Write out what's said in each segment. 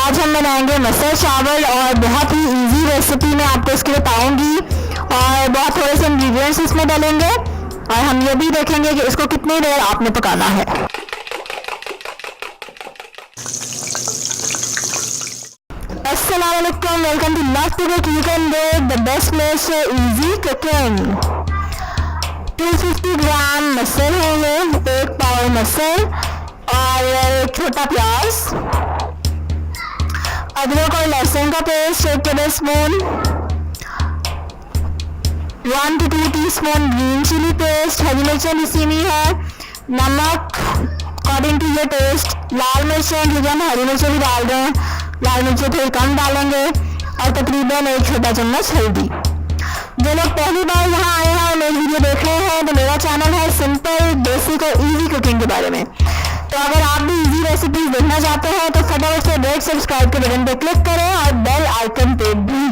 आज हम बनाएंगे मसर चावल और बहुत ही इजी रेसिपी में आपको इसके लिए बताऊंगी और बहुत थोड़े से इंग्रेडिएंट्स इसमें डालेंगे और हम ये भी देखेंगे कि इसको कितनी देर आपने पकाना है। अस्सलाम वालेकुम, welcome to love to cook. You can make the best place for easy cooking. 250 gram मसर होंगे, 1 पाव मसर और एक छोटा प्याज, अदरक और लहसुन का paste 1 tablespoon, 1 to 2 teaspoon green chili paste, हरी मिर्चें पिसी हुई है, नमक अकॉर्डिंग टू योर टेस्ट, लाल मिर्चें क्योंकि हम हरी मिर्चें भी डाल रहे हैं, लाल मिर्चें थोड़ी कम डालेंगे और तकरीबन 1 छोटा चम्मच हल्दी। जो लोग पहली बार यहाँ आए हैं और मेरी वीडियो देख रहे हैं तो मेरा चैनल है सिंपल बेसिक और इजी कुकिंग के बारे में। तो अगर आप भी इजी रेसिपीज देखना चाहते हैं तो फटाफट से रेड सब्सक्राइब के बटन पर क्लिक करें और बेल आइकन पे भी।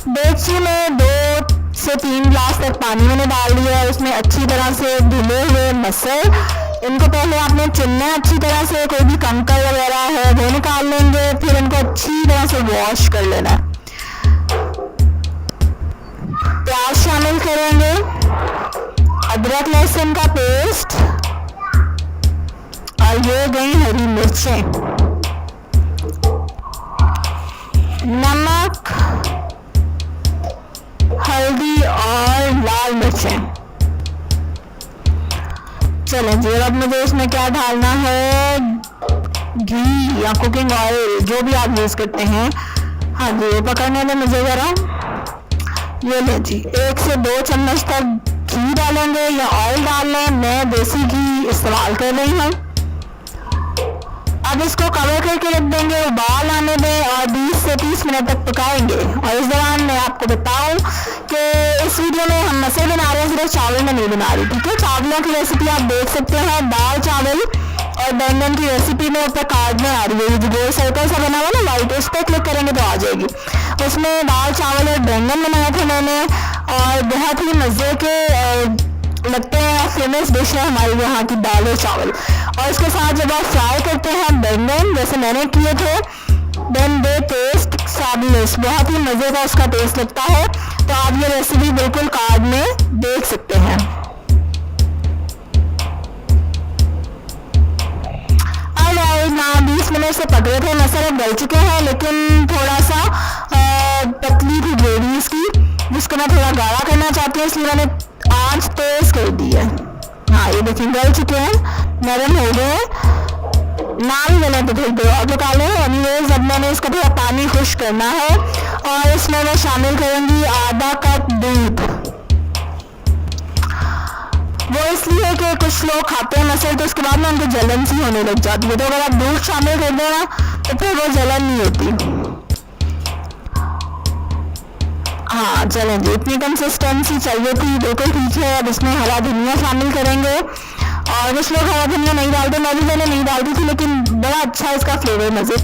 डेगची में 2 से 3 गिलास तक पानी मैंने डाल दिया है। उसमें अच्छी तरह से धुले हुए मसर, इनको पहले आपने चुनना है अच्छी तरह से, कोई भी कंकर वगैरह है वो निकाल लेंगे, फिर इनको अच्छी तरह से वॉश कर लेना है। प्याज शामिल करेंगे, अदरक लहसुन का पेस्ट और ये गई हरी मिर्चें, नमक, हल्दी और लाल मिर्चें। चलें जी, अब मुझे इसमें क्या डालना है, घी या कुकिंग ऑयल जो भी आप यूज करते हैं। हाँ जी, ये पकड़ने में मुझे जरा, ये लें जी, 1 से 2 चम्मच तक घी डालेंगे या ऑयल डाल लें। मैं देसी घी इस्तेमाल कर रही हूँ। अब इसको कवर करके रख देंगे, उबाल आने दें और 20 से 30 मिनट तक पकाएंगे। और इस दौरान मैं आपको बताऊं कि इस वीडियो में हम मसर बना रहे हैं, सिर्फ चावल में नहीं बना रही, ठीक है। चावलों की रेसिपी आप देख सकते हैं, दाल चावल और बैंगन की रेसिपी में ऊपर कार्ड में आ रही है, जो गोल सर्कल सा बना हुआ ना वाइट, उस पर क्लिक करेंगे तो आ जाएगी। उसमें दाल चावल और बैंगन बनाए थे मैंने और बहुत ही मज़े के लगते हैं, फेमस डिश है हमारे यहाँ की दाल और चावल। और इसके साथ जब आप फ्राई करते हैं बैंगन जैसे मैंने किए थे, देन दे टेस्ट फैबुलस, बहुत ही मज़े का उसका टेस्ट लगता है। तो आप ये रेसिपी बिल्कुल कार्ड में देख सकते हैं। और 20 मिनट से पक रहे थे मसर, गल चुके हैं लेकिन थोड़ा सा पतली थी ग्रेवी इसकी, जिसको मैं थोड़ा गाढ़ा करना चाहती हूँ, इसलिए मैंने आंच तेज कर दी है। हाँ, ये देखिए गल चुके हैं, नरम हो गए हैं, ना ही गले तो थोड़ी देर और पका लें। एनीवेज, अब मैंने इसको थोड़ा पानी खुश्क करना है और इसमें मैं शामिल करूँगी आधा कप दूध। वो इसलिए कि कुछ लोग खाते हैं मसर तो उसके बाद में उनको जलन सी होने लग जाती है, तो अगर आप दूध शामिल कर देना तो फिर वो जलन नहीं होती। हाँ चलें जी, इतनी कंसिस्टेंसी चाहिए थी, बिल्कुल ठीक है। अब इसमें हरा धनिया शामिल करेंगे और कुछ लोग हरा धनिया नहीं डालते, मैं भी मैंने नहीं डालती थी, लेकिन बड़ा अच्छा इसका फ्लेवर मज़े।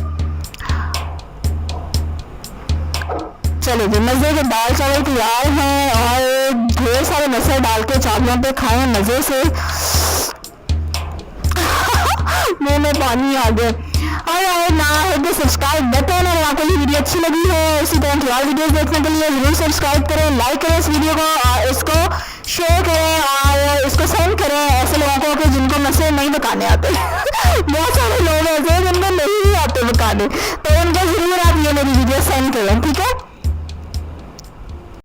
चलो जी, मज़े के दाल चावल तैयार हैं और ढेर सारे मसर डाल के चावलों पे खाएं मज़े से। मुँह में पानी आ गया। और ना है सब्सक्राइब बटन, और आपको ये वीडियो अच्छी लगी है इसी तरह की और वीडियोस देखने के लिए जरूर सब्सक्राइब करें, लाइक करें इस वीडियो को और इसको शेयर करें और इसको सेंड करें ऐसे लोगों को जिनको मसर नहीं पकाने आते। बहुत सारे लोग ऐसे हैं जिनको नहीं आते पकाने, तो उनको जरूर आप ये मेरी वीडियो सेंड करें, ठीक है।